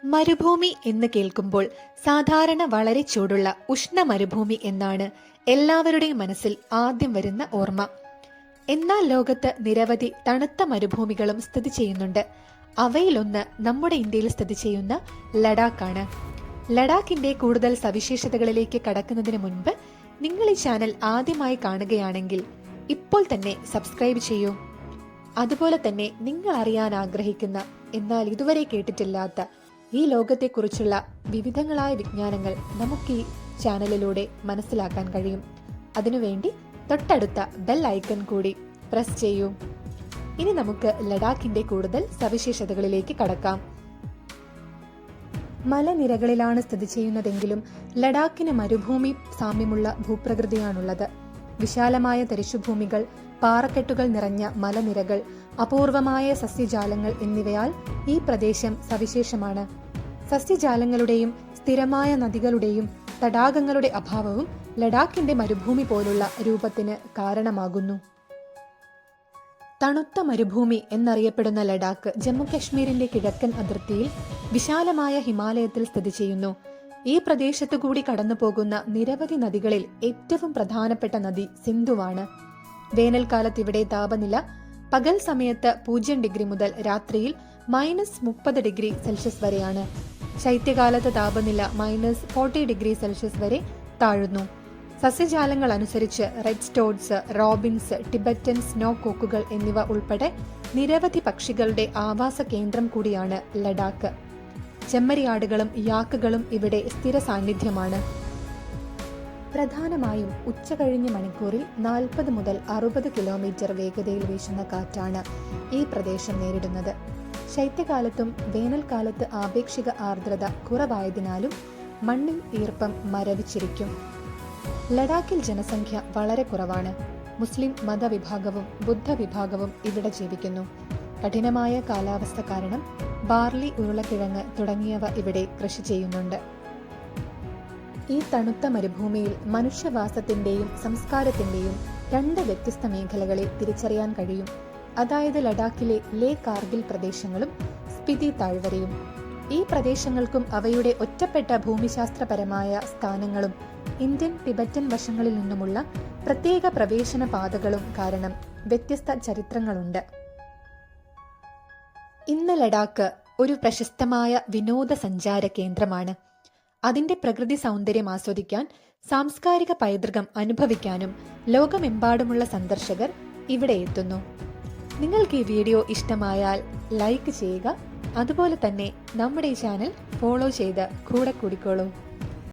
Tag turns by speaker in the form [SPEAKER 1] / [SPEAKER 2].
[SPEAKER 1] മരുഭൂമി എന്ന് കേൾക്കുമ്പോൾ സാധാരണ വളരെ ചൂടുള്ള ഉഷ്ണ മരുഭൂമി എന്നാണ് എല്ലാവരുടെയും മനസ്സിൽ ആദ്യം വരുന്ന ഓർമ്മ. എന്നാൽ ലോകത്ത് നിരവധി തണുത്ത മരുഭൂമികളും സ്ഥിതി ചെയ്യുന്നുണ്ട്. അവയിലൊന്ന് നമ്മുടെ ഇന്ത്യയിൽ സ്ഥിതി ചെയ്യുന്ന ലഡാക്കാണ്. ലഡാക്കിന്റെ കൂടുതൽ സവിശേഷതകളിലേക്ക് കടക്കുന്നതിന് മുൻപ് നിങ്ങൾ ഈ ചാനൽ ആദ്യമായി കാണുകയാണെങ്കിൽ ഇപ്പോൾ തന്നെ സബ്സ്ക്രൈബ് ചെയ്യൂ. അതുപോലെ തന്നെ നിങ്ങൾ അറിയാൻ ആഗ്രഹിക്കുന്ന എന്നാൽ ഇതുവരെ കേട്ടിട്ടില്ലാത്ത ഈ ലോകത്തെക്കുറിച്ചുള്ള വിവിധങ്ങളായ വിജ്ഞാനങ്ങൾ നമുക്ക് ഈ ചാനലിലൂടെ മനസ്സിലാക്കാൻ കഴിയും. അതിനുവേണ്ടി തൊട്ടടുത്ത ബെൽ ഐക്കൺ കൂടി പ്രസ് ചെയ്യൂ. ഇനി നമുക്ക് ലഡാക്കിന്റെ കൂടുതൽ സവിശേഷതകളിലേക്ക് കടക്കാം. മലനിരകളിലാണ് സ്ഥിതി ചെയ്യുന്നതെങ്കിലും ലഡാക്കിന് മരുഭൂമി സാമ്യമുള്ള ഭൂപ്രകൃതിയാണുള്ളത്. വിശാലമായ തരിശുഭൂമികൾ, പാറക്കെട്ടുകൾ നിറഞ്ഞ മലനിരകൾ, അപൂർവമായ സസ്യജാലങ്ങൾ എന്നിവയാൽ ഈ പ്രദേശം സവിശേഷമാണ്. സസ്യജാലങ്ങളുടെയും സ്ഥിരമായ നദികളുടെയും തടാകങ്ങളുടെ അഭാവവും ലഡാക്കിന്റെ മരുഭൂമി പോലുള്ള രൂപത്തിന് കാരണമാകുന്നു. തണുത്ത മരുഭൂമി എന്നറിയപ്പെടുന്ന ലഡാക്ക് ജമ്മു കശ്മീരിന്റെ കിഴക്കൻ അതിർത്തിയിൽ വിശാലമായ ഹിമാലയത്തിൽ സ്ഥിതി ചെയ്യുന്നു. ഈ പ്രദേശത്തു കൂടി കടന്നു പോകുന്ന നിരവധി നദികളിൽ ഏറ്റവും പ്രധാനപ്പെട്ട നദി സിന്ധുവാണ്. വേനൽക്കാലത്ത് ഇവിടെ താപനില പകൽ സമയത്ത് 0 ഡിഗ്രി മുതൽ രാത്രിയിൽ -30 ഡിഗ്രി സെൽഷ്യസ് വരെയാണ്. ശൈത്യകാലത്ത് താപനില -40 ഡിഗ്രി സെൽഷ്യസ് വരെ താഴുന്നു. സസ്യജാലങ്ങൾ അനുസരിച്ച് റെഡ് സ്റ്റോഡ്സ്, റോബിൻസ്, ടിബറ്റൻ സ്നോ കോക്കുകൾ എന്നിവ ഉൾപ്പെടെ നിരവധി പക്ഷികളുടെ ആവാസ കേന്ദ്രം കൂടിയാണ് ലഡാക്ക്. ചെമ്മരിയാടുകളും യാക്കുകളും ഇവിടെ സ്ഥിര സാന്നിധ്യമാണ്. പ്രധാനമായും ഉച്ചകഴിഞ്ഞ മണിക്കൂറിൽ 40 മുതൽ 60 കിലോമീറ്റർ വേഗതയിൽ വീശുന്ന കാറ്റാണ് ഈ പ്രദേശം നേരിടുന്നത്. ശൈത്യകാലത്തും വേനൽക്കാലത്ത് ആപേക്ഷിക ആർദ്രത കുറവായതിനാലും മണ്ണിൽ ഈർപ്പം മരവിച്ചിരിക്കും. ലഡാക്കിൽ ജനസംഖ്യ വളരെ കുറവാണ്. മുസ്ലിം മതവിഭാഗവും ബുദ്ധവിഭാഗവും ഇവിടെ ജീവിക്കുന്നു. കഠിനമായ കാലാവസ്ഥ കാരണം ബാർലി, ഉരുളക്കിഴങ്ങ് തുടങ്ങിയവ ഇവിടെ കൃഷി ചെയ്യുന്നുണ്ട്. ഈ തണുത്ത മരുഭൂമിയിൽ മനുഷ്യവാസത്തിന്റെയും സംസ്കാരത്തിന്റെയും 2 വ്യത്യസ്ത മേഖലകളെ തിരിച്ചറിയാൻ കഴിയും. അതായത് ലഡാക്കിലെ ലേ കാർഗിൽ പ്രദേശങ്ങളും സ്പിതി താഴ്വരയും. ഈ പ്രദേശങ്ങൾക്കും അവയുടെ ഒറ്റപ്പെട്ട ഭൂമിശാസ്ത്രപരമായ സ്ഥാനങ്ങളും ഇന്ത്യൻ ടിബറ്റൻ വശങ്ങളിൽ നിന്നുമുള്ള പ്രത്യേക പ്രവേശന പാതകളും കാരണം വ്യത്യസ്ത ചരിത്രങ്ങളുണ്ട്. ഇന്ന് ലഡാക്ക് ഒരു പ്രശസ്തമായ വിനോദസഞ്ചാര കേന്ദ്രമാണ്. അതിന്റെ പ്രകൃതി സൗന്ദര്യം ആസ്വദിക്കാൻ, സാംസ്കാരിക പൈതൃകം അനുഭവിക്കാനും ലോകമെമ്പാടുമുള്ള സന്ദർശകർ ഇവിടെ എത്തുന്നു. നിങ്ങൾക്ക് ഈ വീഡിയോ ഇഷ്ടമായാൽ ലൈക്ക് ചെയ്യുക. അതുപോലെ തന്നെ നമ്മുടെ ഈ ചാനൽ ഫോളോ ചെയ്ത് കൂടെ കൂടിക്കോളൂ.